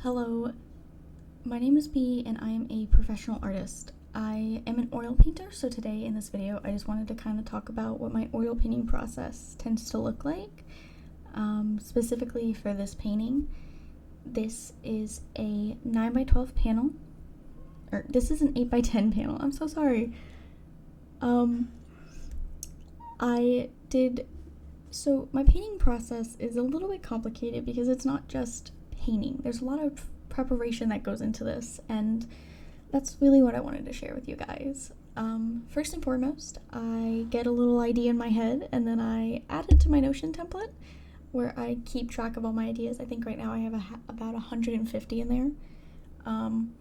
Hello, my name is Bee and I am a professional artist. I am an oil painter, so today in this video I just wanted to kind of talk about what my oil painting process tends to look like. Specifically for this painting, this is a 9x12 panel, or this is an 8x10 panel, I'm so sorry. So my painting process is a little bit complicated because it's not just painting. There's a lot of preparation that goes into this, and that's really what I wanted to share with you guys. First and foremost, I get a little idea in my head, and then I add it to my Notion template, where I keep track of all my ideas. I think right now I have about 150 in there. And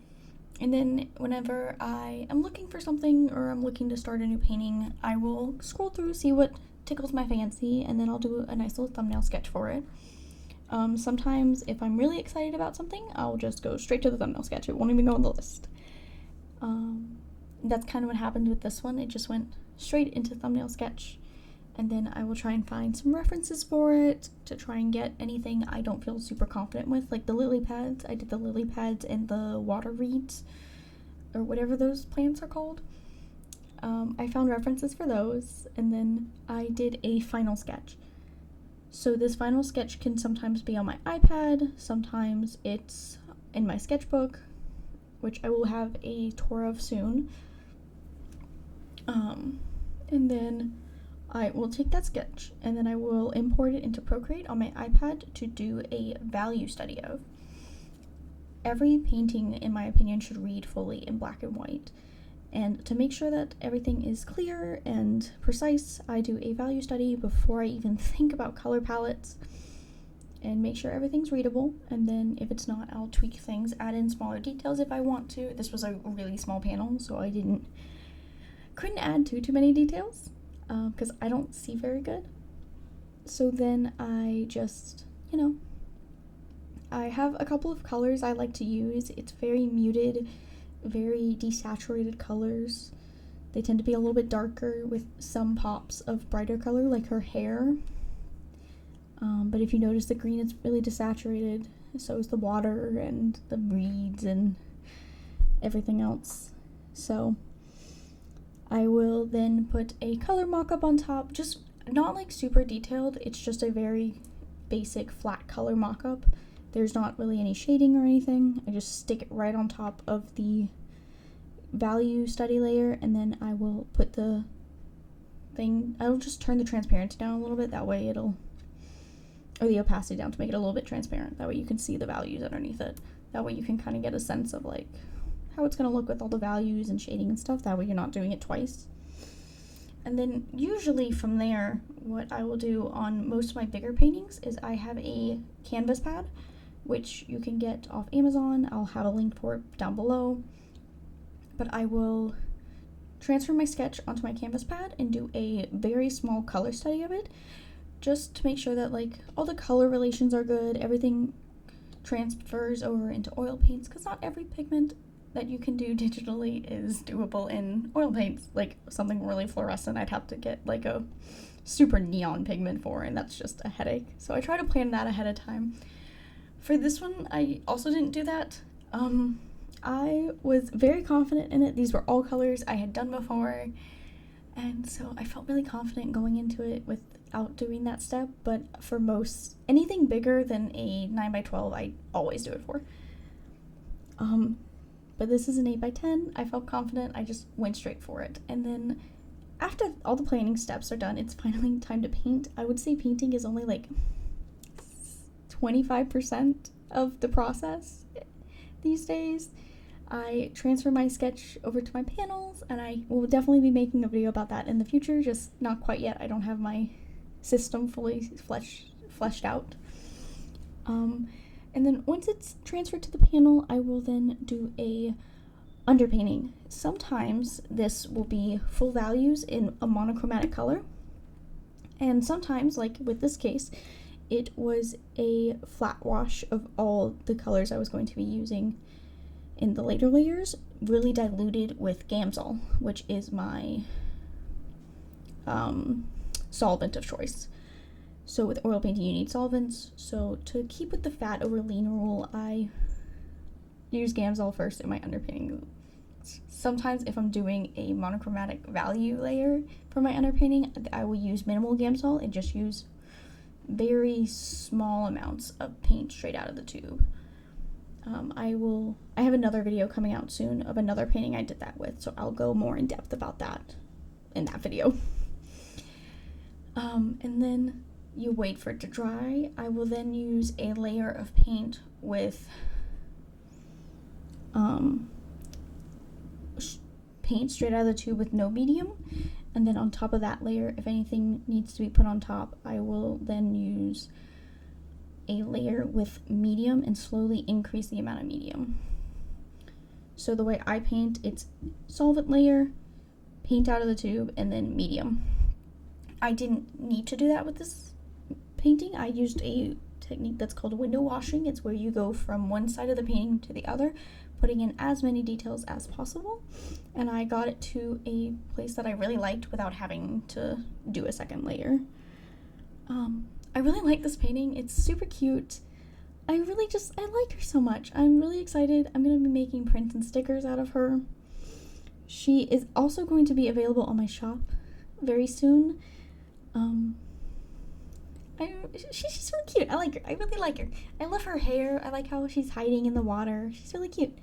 then whenever I am looking for something or I'm looking to start a new painting, I will scroll through, see what tickles my fancy, and then I'll do a nice little thumbnail sketch for it. Sometimes if I'm really excited about something, I'll just go straight to the thumbnail sketch. It won't even go on the list. That's kind of what happened with this one. It just went straight into thumbnail sketch, and then I will try and find some references for it to try and get anything I don't feel super confident with, like the lily pads. I did the lily pads and the water reeds, or whatever those plants are called. I found references for those, and then I did a final sketch. So this final sketch can sometimes be on my iPad, sometimes it's in my sketchbook, which I will have a tour of soon. And then I will take that sketch and then I will import it into Procreate on my iPad to do a value study of. Every painting, in my opinion, should read fully in black and white. And to make sure that everything is clear and precise, I do a value study before I even think about color palettes and make sure everything's readable. And then if it's not, I'll tweak things, add in smaller details if I want to. This was a really small panel, so I couldn't add too many details because I don't see very good. So then I just, I have a couple of colors I like to use. It's very muted, very desaturated colors. They tend to be a little bit darker with some pops of brighter color, like her hair. But if you notice, the green is really desaturated, so is the water and the reeds and everything else. So I will then put a color mock-up on top, just not like super detailed, it's just a very basic flat color mock-up. There's not really any shading or anything. I just stick it right on top of the value study layer, and then I will put the thing, I'll just turn the transparency down a little bit, that way or the opacity down to make it a little bit transparent. That way you can see the values underneath it. That way you can kind of get a sense of like how it's going to look with all the values and shading and stuff. That way you're not doing it twice. And then usually from there, what I will do on most of my bigger paintings is I have a canvas pad, which you can get off Amazon. I'll have a link for it down below. But I will transfer my sketch onto my canvas pad and do a very small color study of it, just to make sure that like all the color relations are good, everything transfers over into oil paints, because not every pigment that you can do digitally is doable in oil paints. Like something really fluorescent, I'd have to get like a super neon pigment for, and that's just a headache. So I try to plan that ahead of time. For this one, I also didn't do that. I was very confident in it. These were all colors I had done before, and so I felt really confident going into it without doing that step. But for anything bigger than a 9x12, I always do it for. But this is an 8x10. I felt confident. I just went straight for it. And then after all the planning steps are done, it's finally time to paint. I would say painting is only like 25% of the process these days. I transfer my sketch over to my panels, and I will definitely be making a video about that in the future, just not quite yet. I don't have my system fully fleshed out. And then once it's transferred to the panel, I will then do a underpainting. Sometimes this will be full values in a monochromatic color, and sometimes, like with this case, it was a flat wash of all the colors I was going to be using in the later layers, really diluted with Gamsol, which is my solvent of choice. So with oil painting, you need solvents. So to keep with the fat over lean rule, I use Gamsol first in my underpainting. Sometimes if I'm doing a monochromatic value layer for my underpainting, I will use minimal Gamsol and just use very small amounts of paint straight out of the tube. I have another video coming out soon of another painting I did that with, so I'll go more in depth about that in that video. And then you wait for it to dry. I will then use a layer of paint with paint straight out of the tube with no medium, and then on top of that layer, if anything needs to be put on top, I will then use a layer with medium and slowly increase the amount of medium. So the way I paint, it's solvent layer, paint out of the tube, and then medium. I didn't need to do that with this painting. I used a technique that's called window washing. It's where you go from one side of the painting to the other, putting in as many details as possible, and I got it to a place that I really liked without having to do a second layer. I really like this painting. It's super cute. I like her so much. I'm really excited. I'm going to be making prints and stickers out of her. She is also going to be available on my shop very soon. She's really cute. I like her. I really like her. I love her hair. I like how she's hiding in the water. She's really cute.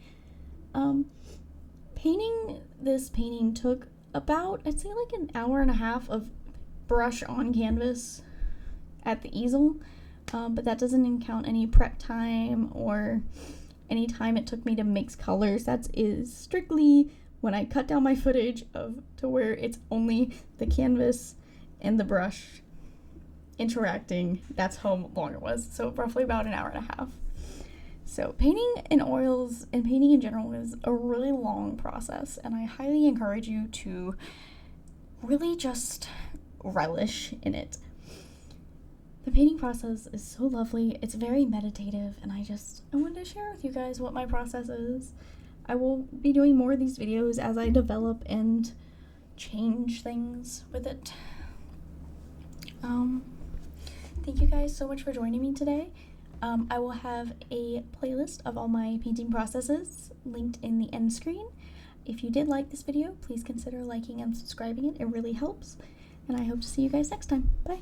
Painting this painting took about, I'd say like an hour and a half of brush on canvas at the easel, but that doesn't count any prep time or any time it took me to mix colors. That is strictly when I cut down my footage to where it's only the canvas and the brush interacting. That's how long it was, so roughly about an hour and a half. So painting in oils and painting in general is a really long process, and I highly encourage you to really just relish in it. The painting process is so lovely. It's very meditative, and I wanted to share with you guys what my process is. I will be doing more of these videos as I develop and change things with it. Thank you guys so much for joining me today. I will have a playlist of all my painting processes linked in the end screen. If you did like this video, please consider liking and subscribing it. It really helps. And I hope to see you guys next time. Bye.